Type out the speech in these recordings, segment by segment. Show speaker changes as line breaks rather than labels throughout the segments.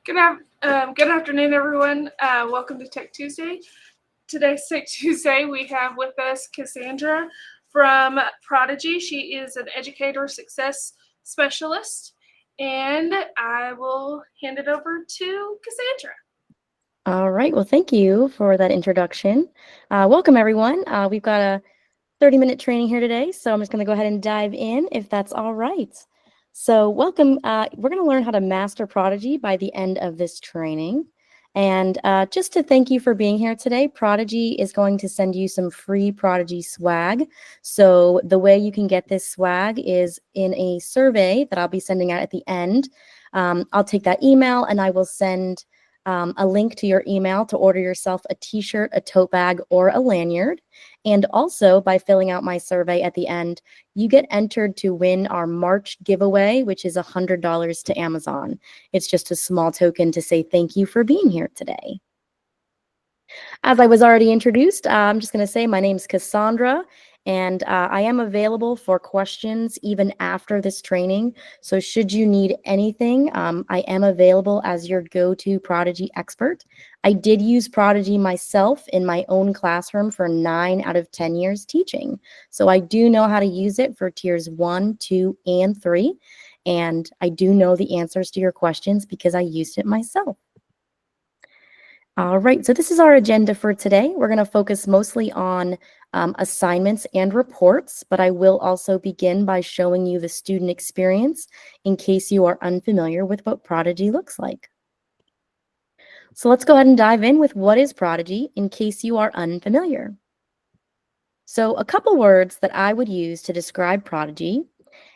Good afternoon, everyone. Welcome to Tech Tuesday. Today's Tech Tuesday, we have with us Cassandra from Prodigy. She is an educator success specialist, and I will hand it over to Cassandra.
All right, well, thank you for that introduction. Welcome, everyone. We've got a 30-minute training here today, so I'm just going to go ahead and dive in if that's all right. So welcome. We're going to learn how to master Prodigy by the end of this training. And just to thank you for being here today, Prodigy is going to send you some free Prodigy swag. So the way you can get this swag is in a survey that I'll be sending out at the end. I'll take that email and I will send a link to your email to order yourself a t-shirt, a tote bag, or a lanyard. And also, by filling out my survey at the end, you get entered to win our March giveaway, which is $100 to Amazon. It's just a small token to say thank you for being here today. As I was already introduced, I'm just going to say my name's Cassandra, and I am available for questions even after this training. So should you need anything, I am available as your go-to Prodigy expert. I did use Prodigy myself in my own classroom for 9 out of 10 years teaching. So I do know how to use it for tiers 1, 2, and 3. And I do know the answers to your questions because I used it myself. All right, so this is our agenda for today. We're going to focus mostly on assignments and reports, but I will also begin by showing you the student experience in case you are unfamiliar with what Prodigy looks like. So let's go ahead and dive in with what is Prodigy in case you are unfamiliar. So a couple words that I would use to describe Prodigy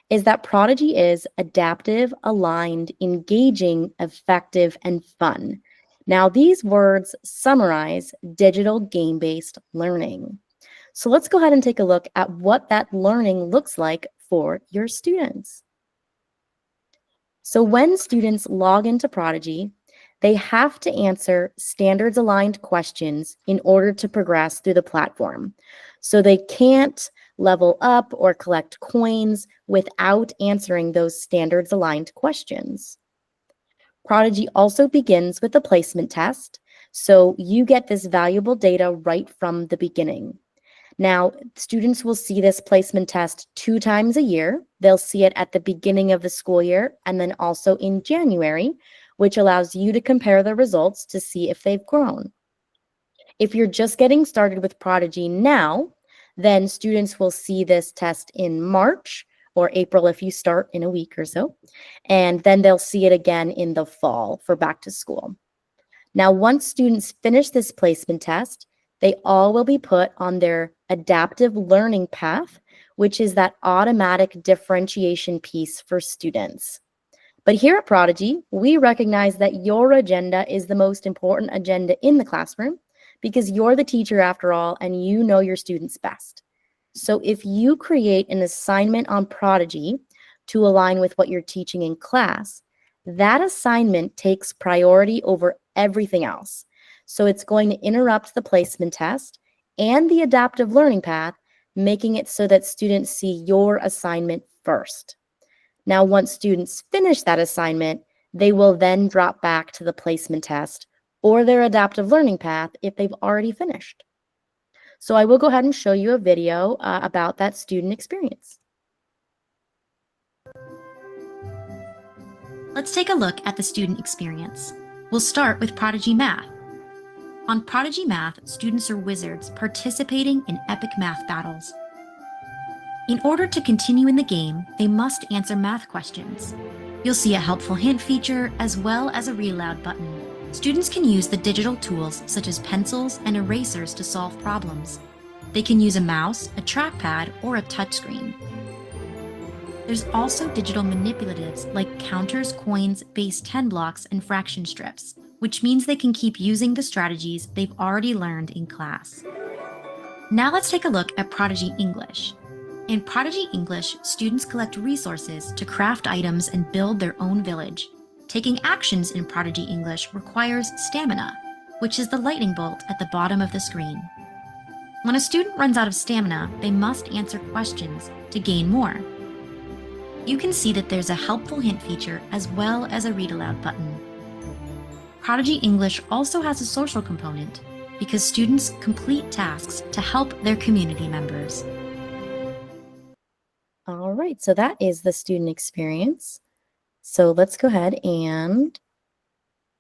is that Prodigy is adaptive, aligned, engaging, effective, and fun. Now, these words summarize digital game-based learning. So let's go ahead and take a look at what that learning looks like for your students. So when students log into Prodigy, they have to answer standards-aligned questions in order to progress through the platform. So they can't level up or collect coins without answering those standards-aligned questions. Prodigy also begins with a placement test, so you get this valuable data right from the beginning. Now, students will see this placement test 2 times a year. They'll see it at the beginning of the school year and then also in January, which allows you to compare the results to see if they've grown. If you're just getting started with Prodigy now, then students will see this test in March, or April if you start in a week or so, and then they'll see it again in the fall for back to school. Now, once students finish this placement test, they all will be put on their adaptive learning path, which is that automatic differentiation piece for students. But here at Prodigy, we recognize that your agenda is the most important agenda in the classroom because you're the teacher after all, and you know your students best. So if you create an assignment on Prodigy to align with what you're teaching in class, that assignment takes priority over everything else. So it's going to interrupt the placement test and the adaptive learning path, making it so that students see your assignment first. Now, once students finish that assignment, they will then drop back to the placement test or their adaptive learning path if they've already finished. So I will go ahead and show you a video about that student experience.
Let's take a look at the student experience. We'll start with Prodigy Math. On Prodigy Math, students are wizards participating in epic math battles. In order to continue in the game, they must answer math questions. You'll see a helpful hint feature as well as a read aloud button. Students can use the digital tools such as pencils and erasers to solve problems. They can use a mouse, a trackpad, or a touchscreen. There's also digital manipulatives like counters, coins, base 10 blocks, and fraction strips, which means they can keep using the strategies they've already learned in class. Now let's take a look at Prodigy English. In Prodigy English, students collect resources to craft items and build their own village. Taking actions in Prodigy English requires stamina, which is the lightning bolt at the bottom of the screen. When a student runs out of stamina, they must answer questions to gain more. You can see that there's a helpful hint feature as well as a read aloud button. Prodigy English also has a social component because students complete tasks to help their community members.
All right, so that is the student experience. So let's go ahead and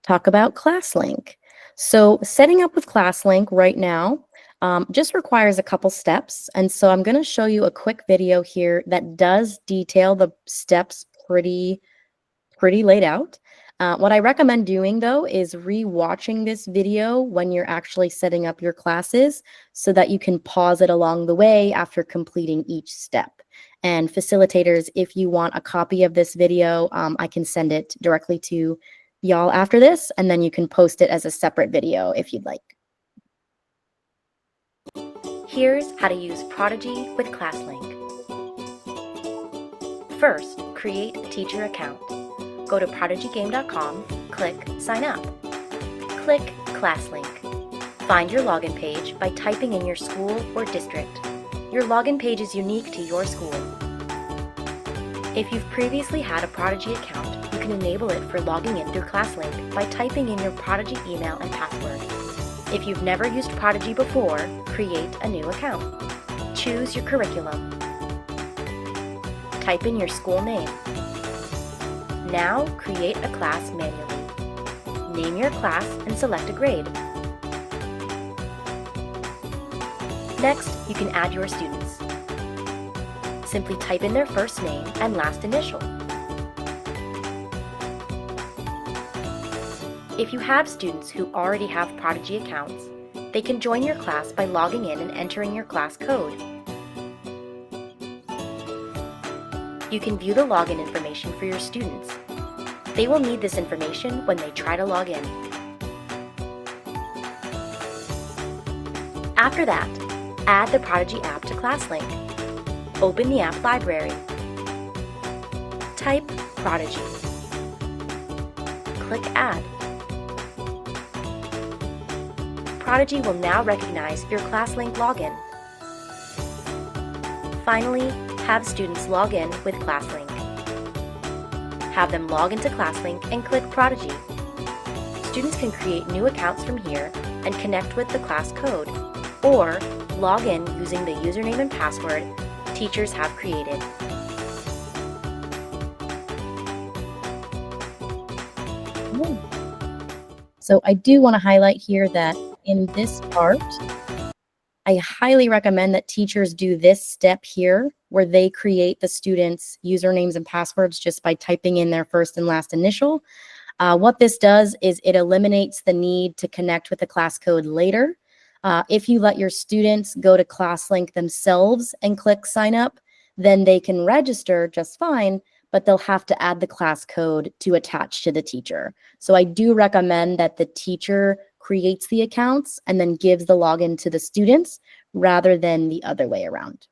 talk about ClassLink. So setting up with ClassLink right now just requires a couple steps. And so I'm going to show you a quick video here that does detail the steps pretty laid out. What I recommend doing, though, is re-watching this video when you're actually setting up your classes so that you can pause it along the way after completing each step. And facilitators, if you want a copy of this video, I can send it directly to y'all after this, and then you can post it as a separate video if you'd like. Here's how to use Prodigy with ClassLink. First, create a teacher account. Go to prodigygame.com, click Sign Up. Click ClassLink. Find your login page by typing in your school or district. Your login page is unique to your school. If you've previously had a Prodigy account, you can enable it for logging in through ClassLink by typing in your Prodigy email and password. If you've never used Prodigy before, create a new account. Choose your curriculum. Type in your school name. Now create a class manually. Name your class and select a grade. Next, you can add your students. Simply type in their first name and last initial. If you have students who already have Prodigy accounts, they can join your class by logging in and entering your class code. You can view the login information for your students. They will need this information when they try to log in. After that, add the Prodigy app to ClassLink. Open the app library. Type Prodigy. Click Add. Prodigy will now recognize your ClassLink login. Finally, have students log in with ClassLink. Have them log into ClassLink and click Prodigy. Students can create new accounts from here and connect with the class code, or log in using the username and password teachers have created. So I do want to highlight here that in this part, I highly recommend that teachers do this step here where they create the students' usernames and passwords just by typing in their first and last initial. What this does is it eliminates the need to connect with the class code later. If you let your students go to ClassLink themselves and click sign up, then they can register just fine, but they'll have to add the class code to attach to the teacher. So I do recommend that the teacher creates the accounts and then gives the login to the students rather than the other way around.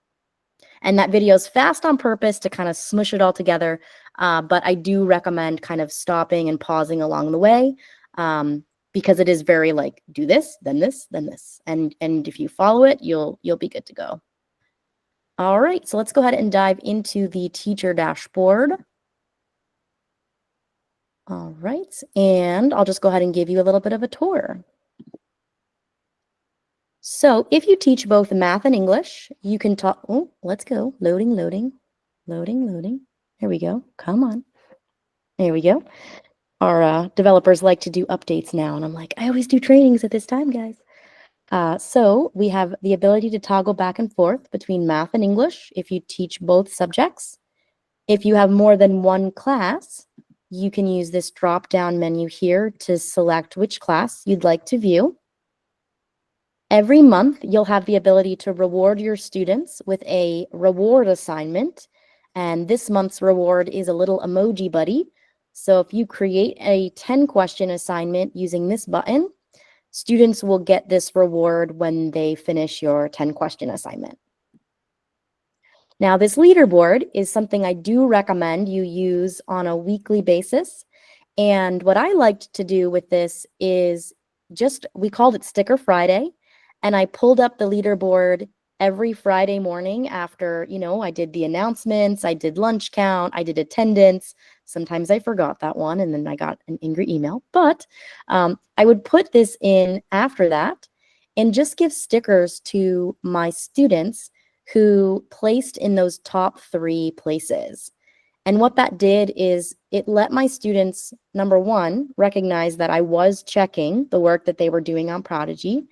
And that video is fast on purpose to kind of smush it all together, but I do recommend kind of stopping and pausing along the way because it is very like, do this, then this, then this. And if you follow it, you'll be good to go. All right, so let's go ahead and dive into the teacher dashboard. All right, and I'll just go ahead and give you a little bit of a tour. So if you teach both math and English, you can talk, oh, let's go, loading. There we go, come on. There we go. Our developers like to do updates now, and I'm like, I always do trainings at this time, guys. So we have the ability to toggle back and forth between math and English if you teach both subjects. If you have more than one class, you can use this drop-down menu here to select which class you'd like to view. Every month, you'll have the ability to reward your students with a reward assignment. And this month's reward is a little emoji buddy. So if you create a 10-question assignment using this button, students will get this reward when they finish your 10-question assignment. Now, this leaderboard is something I do recommend you use on a weekly basis. And what I liked to do with this is we called it Sticker Friday. And I pulled up the leaderboard every Friday morning after, I did the announcements, I did lunch count, I did attendance. Sometimes I forgot that one and then I got an angry email, but I would put this in after that and just give stickers to my students who placed in those top 3 places. And what that did is it let my students, number one, recognize that I was checking the work that they were doing on Prodigy,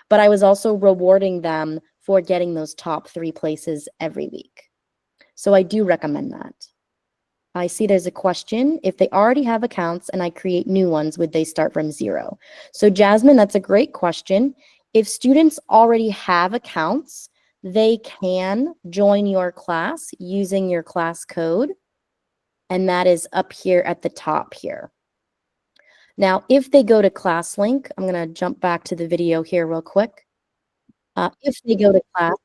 but I was also rewarding them for getting those top 3 places every week. So I do recommend that. I see there's a question. If they already have accounts and I create new ones, would they start from 0? So Jasmine, that's a great question. If students already have accounts, they can join your class using your class code. And that is up here at the top here. Now, if they go to ClassLink, I'm going to jump back to the video here real quick. If they go to class,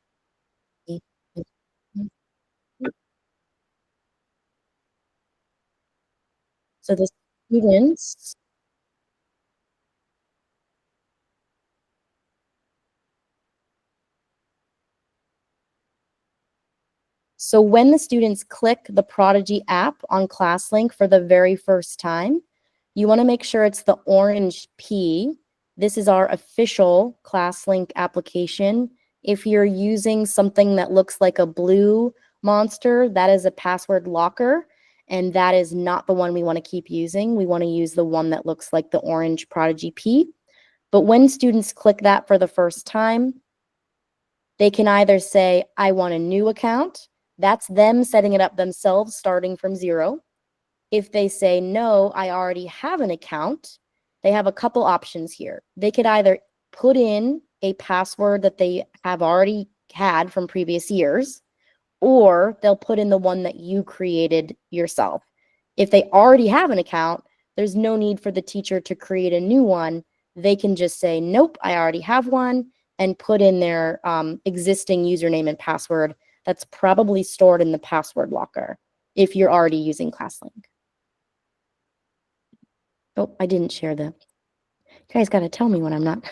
so the students, so when the students click the Prodigy app on ClassLink for the very first time, you want to make sure it's the orange P. This is our official ClassLink application. If you're using something that looks like a blue monster, that is a password locker, and that is not the one we want to keep using. We want to use the one that looks like the orange Prodigy P. But when students click that for the first time, they can either say, I want a new account. That's them setting it up themselves, starting from 0. If they say, no, I already have an account, they have a couple options here. They could either put in a password that they have already had from previous years, or they'll put in the one that you created yourself. If they already have an account, there's no need for the teacher to create a new one. They can just say, nope, I already have one, and put in their existing username and password that's probably stored in the password locker if you're already using ClassLink. Oh, I didn't share the. You guys got to tell me when I'm not.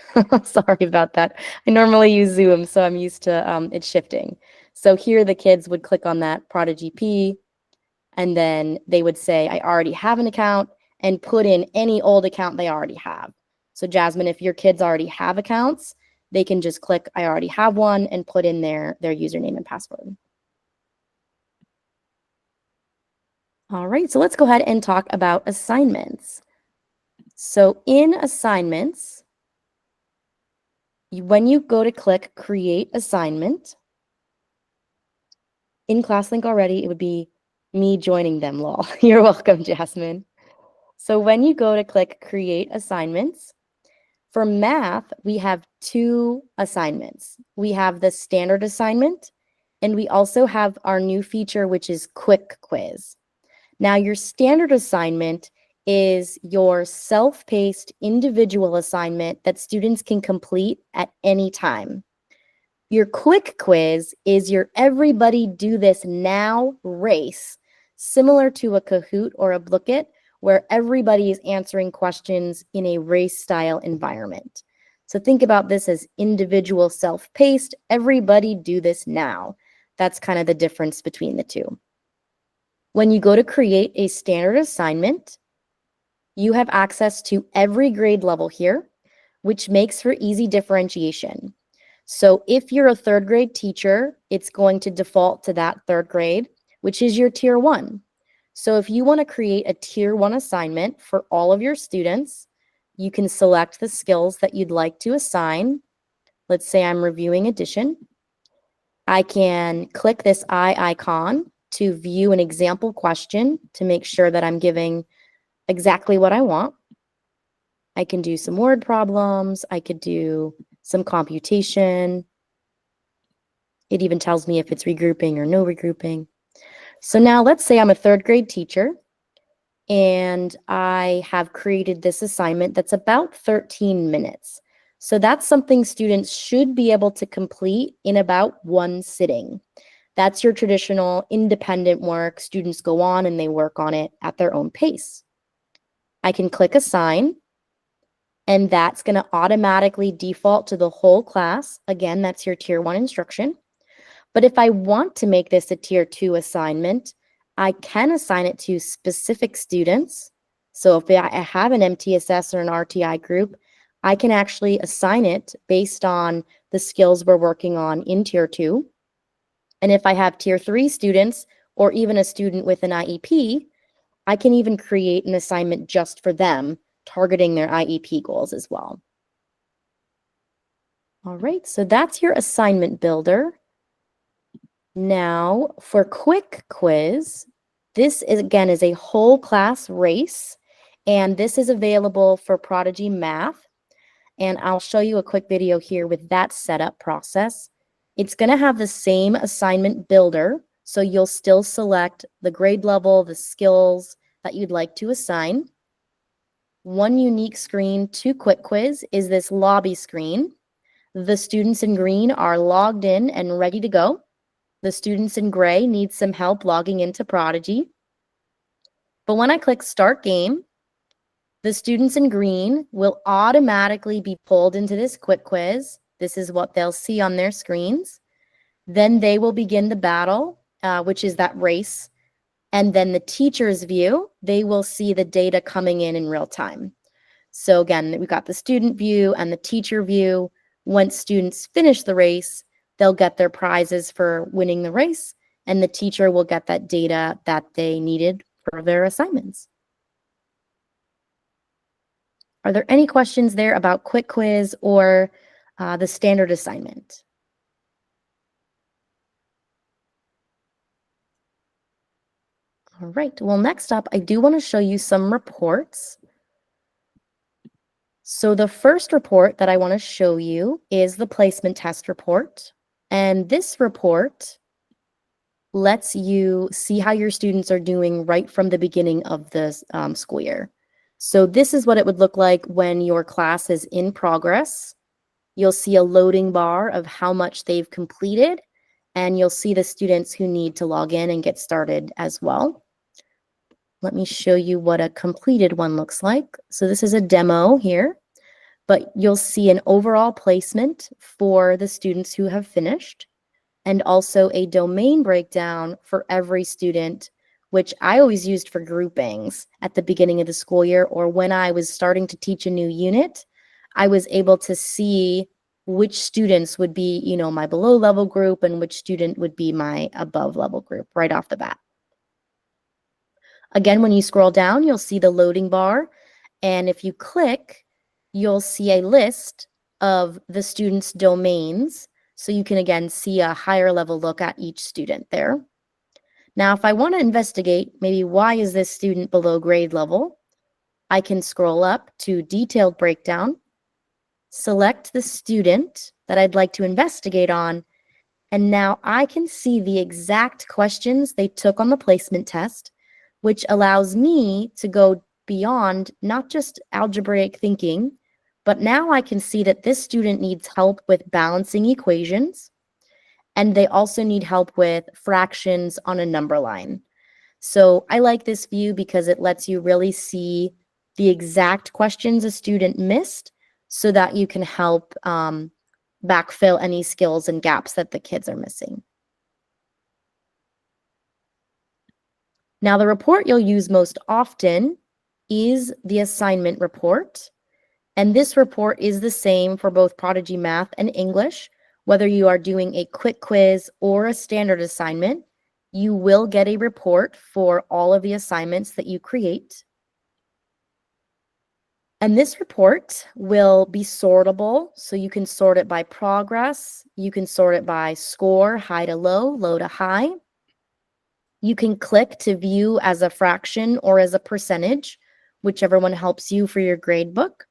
Sorry about that. I normally use Zoom, so I'm used to it shifting. So here the kids would click on that Prodigy P, and then they would say, I already have an account, and put in any old account they already have. So Jasmine, if your kids already have accounts, they can just click, I already have one, and put in their username and password. All right, so let's go ahead and talk about assignments. So in assignments, when you go to click Create Assignment, in ClassLink already, it would be me joining them, lol. You're welcome, Jasmine. So when you go to click Create Assignments, for math, we have 2 assignments. We have the standard assignment, and we also have our new feature, which is Quick Quiz. Now, your standard assignment is your self-paced individual assignment that students can complete at any time. Your quick quiz is your everybody do this now race, similar to a Kahoot or a Blooket, where everybody is answering questions in a race-style environment. So think about this as individual self-paced, everybody do this now. That's kind of the difference between the two. When you go to create a standard assignment, you have access to every grade level here, which makes for easy differentiation. So if you're a 3rd grade teacher, it's going to default to that 3rd grade, which is your tier 1. So if you want to create a tier 1 assignment for all of your students, you can select the skills that you'd like to assign. Let's say I'm reviewing addition. I can click this eye icon to view an example question to make sure that I'm giving exactly what I want. I can do some word problems. I could do some computation. It even tells me if it's regrouping or no regrouping. So now let's say I'm a 3rd grade teacher and I have created this assignment that's about 13 minutes. So that's something students should be able to complete in about 1 sitting. That's your traditional independent work. Students go on and they work on it at their own pace. I can click Assign, and that's going to automatically default to the whole class. Again, that's your tier 1 instruction. But if I want to make this a tier 2 assignment, I can assign it to specific students. So if I have an MTSS or an RTI group, I can actually assign it based on the skills we're working on in tier 2. And if I have tier 3 students or even a student with an IEP, I can even create an assignment just for them, targeting their IEP goals as well. All right, so that's your assignment builder. Now, for quick quiz, this is, again, is a whole class race, and this is available for Prodigy Math. And I'll show you a quick video here with that setup process. It's going to have the same assignment builder, so you'll still select the grade level, the skills that you'd like to assign. One unique screen to quick quiz is this lobby screen. The students in green are logged in and ready to go. The students in gray need some help logging into Prodigy. But when I click Start Game, the students in green will automatically be pulled into this quick quiz. This is what they'll see on their screens. Then they will begin the battle, which is that race. And then the teacher's view, they will see the data coming in real time. So again, we've got the student view and the teacher view. Once students finish the race, they'll get their prizes for winning the race, and the teacher will get that data that they needed for their assignments. Are there any questions there about quick quiz or the standard assignment? All right, well, next up, I do want to show you some reports. So the first report that I want to show you is the placement test report. And this report lets you see how your students are doing right from the beginning of the school year. So this is what it would look like when your class is in progress. You'll see a loading bar of how much they've completed, and you'll see the students who need to log in and get started as well. Let me show you what a completed one looks like. So this is a demo here, but you'll see an overall placement for the students who have finished, and also a domain breakdown for every student, which I always used for groupings at the beginning of the school year, or when I was starting to teach a new unit, I was able to see which students would be, you know, my below level group and which student would be my above level group right off the bat. Again, when you scroll down, you'll see the loading bar, and if you click, you'll see a list of the students' domains, so you can again see a higher level look at each student there. Now, if I want to investigate maybe why is this student below grade level, I can scroll up to detailed breakdown, select the student that I'd like to investigate on, and now I can see the exact questions they took on the placement test, which allows me to go beyond not just algebraic thinking, but now I can see that this student needs help with balancing equations, and they also need help with fractions on a number line. So I like this view because it lets you really see the exact questions a student missed so that you can help backfill any skills and gaps that the kids are missing. Now, the report you'll use most often is the assignment report. And this report is the same for both Prodigy Math and English. Whether you are doing a quick quiz or a standard assignment, you will get a report for all of the assignments that you create. And this report will be sortable, so you can sort it by progress, you can sort it by score, high to low, low to high. You can click to view as a fraction or as a percentage, whichever one helps you for your grade book.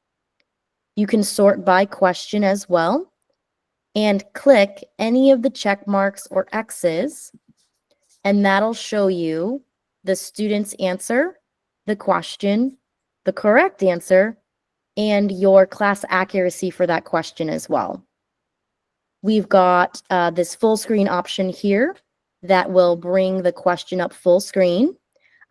You can sort by question as well, and click any of the check marks or X's, and that'll show you the student's answer, the question, the correct answer, and your class accuracy for that question as well. We've got this full screen option here that will bring the question up full screen.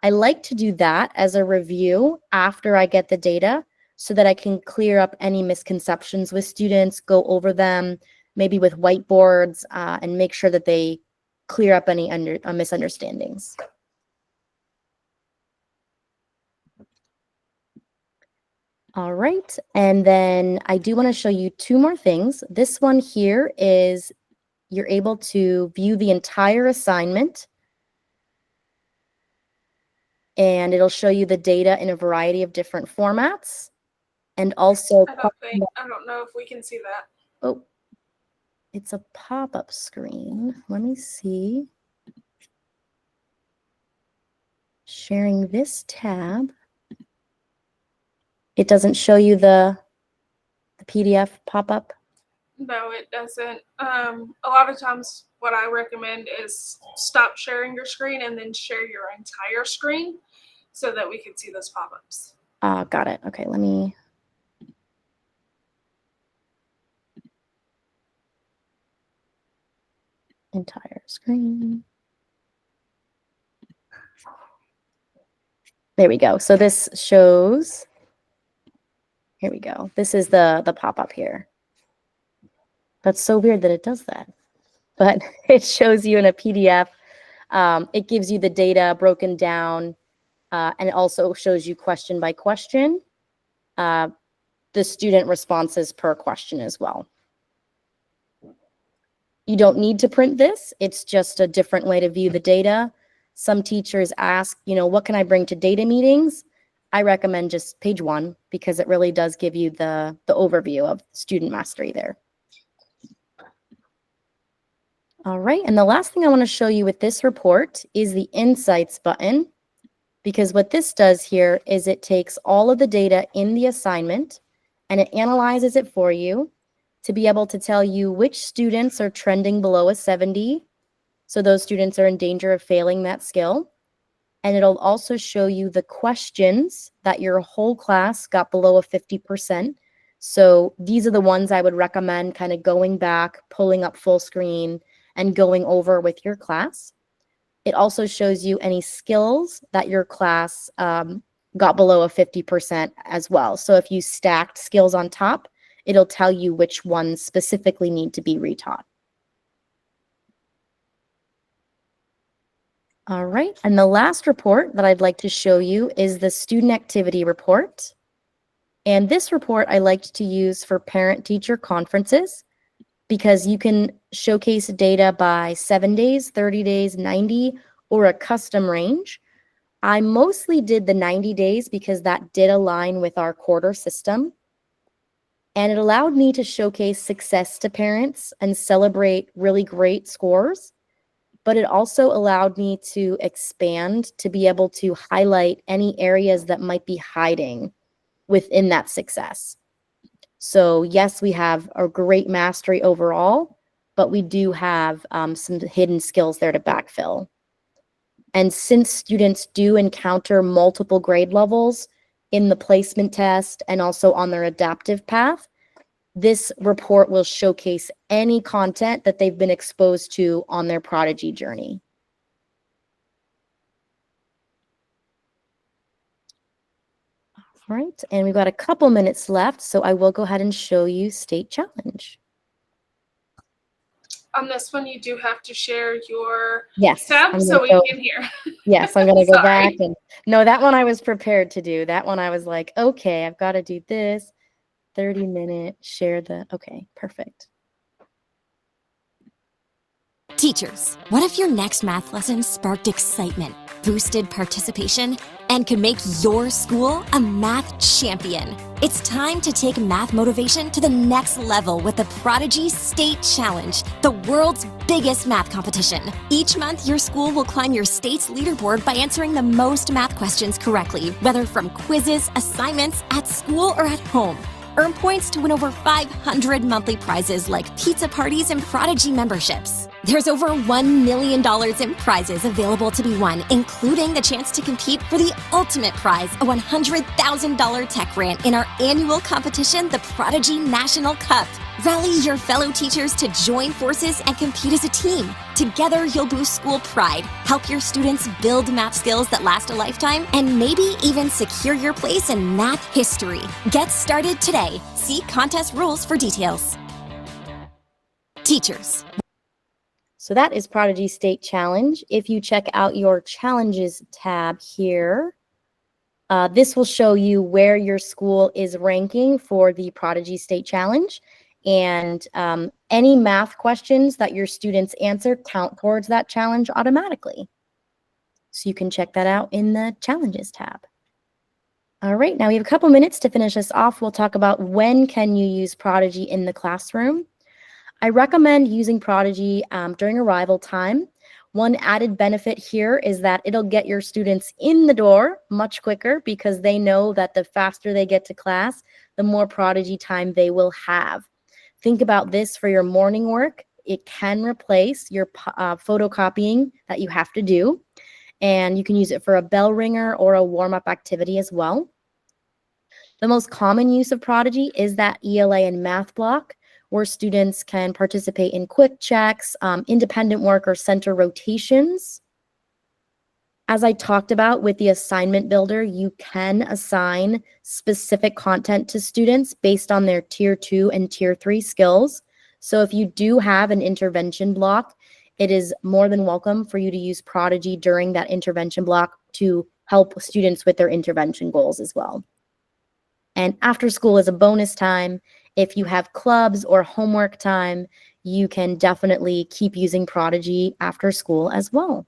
I like to do that as a review after I get the data, so that I can clear up any misconceptions with students, go over them, maybe with whiteboards, and make sure that they clear up any misunderstandings. All right, and then I do want to show you two more things. This one here is you're able to view the entire assignment, and it'll show you the data in a variety of different formats. And also,
I don't know if we can see that.
oh, it's a pop-up screen. Let me see. Sharing this tab. It doesn't show you the PDF pop-up?
No, it doesn't. A lot of times what I recommend is stop sharing your screen and then share your entire screen so that we can see those pop-ups.
Got it. Okay, let me. Entire screen. There we go. So this shows, here we go. This is the pop-up here. That's so weird that it does that. But it shows you in a PDF. It gives you the data broken down, and it also shows you question by question, the student responses per question as well. You don't need to print this. It's just a different way to view the data. Some teachers ask, what can I bring to data meetings? I recommend just page 1 because it really does give you the overview of student mastery there. All right, and the last thing I want to show you with this report is the Insights button, because what this does here is it takes all of the data in the assignment and it analyzes it for you to be able to tell you which students are trending below a 70. So those students are in danger of failing that skill. And it'll also show you the questions that your whole class got below a 50%. So these are the ones I would recommend kind of going back, pulling up full screen, and going over with your class. It also shows you any skills that your class got below a 50% as well. So if you stacked skills on top, it'll tell you which ones specifically need to be retaught. All right, and the last report that I'd like to show you is the student activity report. And this report I liked to use for parent-teacher conferences because you can showcase data by 7 days, 30 days, 90, or a custom range. I mostly did the 90 days because that did align with our quarter system. And it allowed me to showcase success to parents and celebrate really great scores. But it also allowed me to expand to be able to highlight any areas that might be hiding within that success. So yes, we have a great mastery overall, but we do have some hidden skills there to backfill. And since students do encounter multiple grade levels in the placement test and also on their adaptive path, this report will showcase any content that they've been exposed to on their Prodigy journey. All right, and we've got a couple minutes left, so I will go ahead and show you State Challenge.
On this one, you do have to share your
Yes,
tab so we can hear.
Yes, I'm going to go
Sorry.
back. And no, that one I was prepared to do. That one I was like, okay, I've got to do this. 30-minute, share the, okay, perfect.
Teachers, what if your next math lesson sparked excitement, boosted participation, and could make your school a math champion? It's time to take math motivation to the next level with the Prodigy State Challenge, the world's biggest math competition. Each month, your school will climb your state's leaderboard by answering the most math questions correctly, whether from quizzes, assignments, at school, or at home. Earn points to win over 500 monthly prizes like pizza parties and Prodigy memberships. There's over $1 million in prizes available to be won, including the chance to compete for the ultimate prize, a $100,000 tech grant in our annual competition, the Prodigy National Cup. Rally your fellow teachers to join forces and compete as a team. Together, you'll boost school pride, help your students build math skills that last a lifetime, and maybe even secure your place in math history. Get started today. See contest rules for details. Teachers.
So that is Prodigy State Challenge. If you check out your Challenges tab here, this will show you where your school is ranking for the Prodigy State Challenge. And any math questions that your students answer count towards that challenge automatically. So you can check that out in the Challenges tab. All right, now we have a couple minutes to finish this off. We'll talk about when can you use Prodigy in the classroom. I recommend using Prodigy during arrival time. One added benefit here is that it'll get your students in the door much quicker because they know that the faster they get to class, the more Prodigy time they will have. Think about this for your morning work. It can replace your photocopying that you have to do, and you can use it for a bell ringer or a warm-up activity as well. The most common use of Prodigy is that ELA and math block, where students can participate in quick checks, independent work, or center rotations. As I talked about with the assignment builder, you can assign specific content to students based on their tier 2 and tier 3 skills. So if you do have an intervention block, it is more than welcome for you to use Prodigy during that intervention block to help students with their intervention goals as well. And after school is a bonus time. If you have clubs or homework time, you can definitely keep using Prodigy after school as well.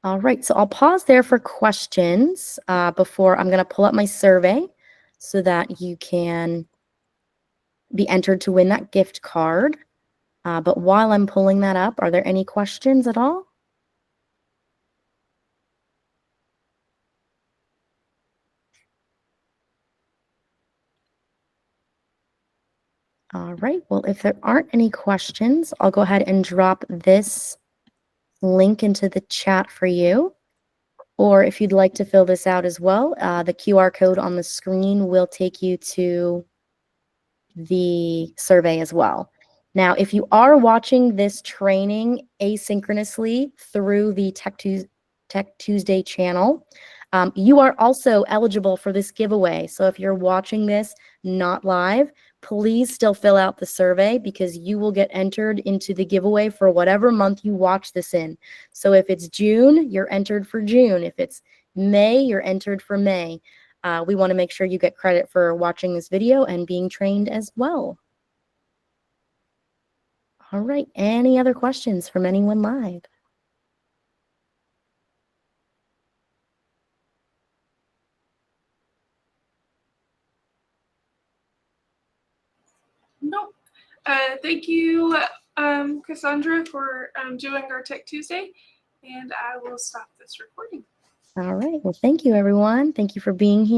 All right, so I'll pause there for questions before I'm going to pull up my survey so that you can be entered to win that gift card. But while I'm pulling that up, are there any questions at all? All right, well, if there aren't any questions, I'll go ahead and drop this link into the chat for you. Or if you'd like to fill this out as well, the QR code on the screen will take you to the survey as well. Now, if you are watching this training asynchronously through the Tech Tuesday channel, you are also eligible for this giveaway. So if you're watching this not live, please still fill out the survey because you will get entered into the giveaway for whatever month you watch this in. So if it's June, you're entered for June. If it's May, you're entered for May. We want to make sure you get credit for watching this video and being trained as well. All right, any other questions from anyone live?
Nope. Thank you, Cassandra, for doing our Tech Tuesday, and I will stop this recording.
All right, well, thank you, everyone. Thank you for being here.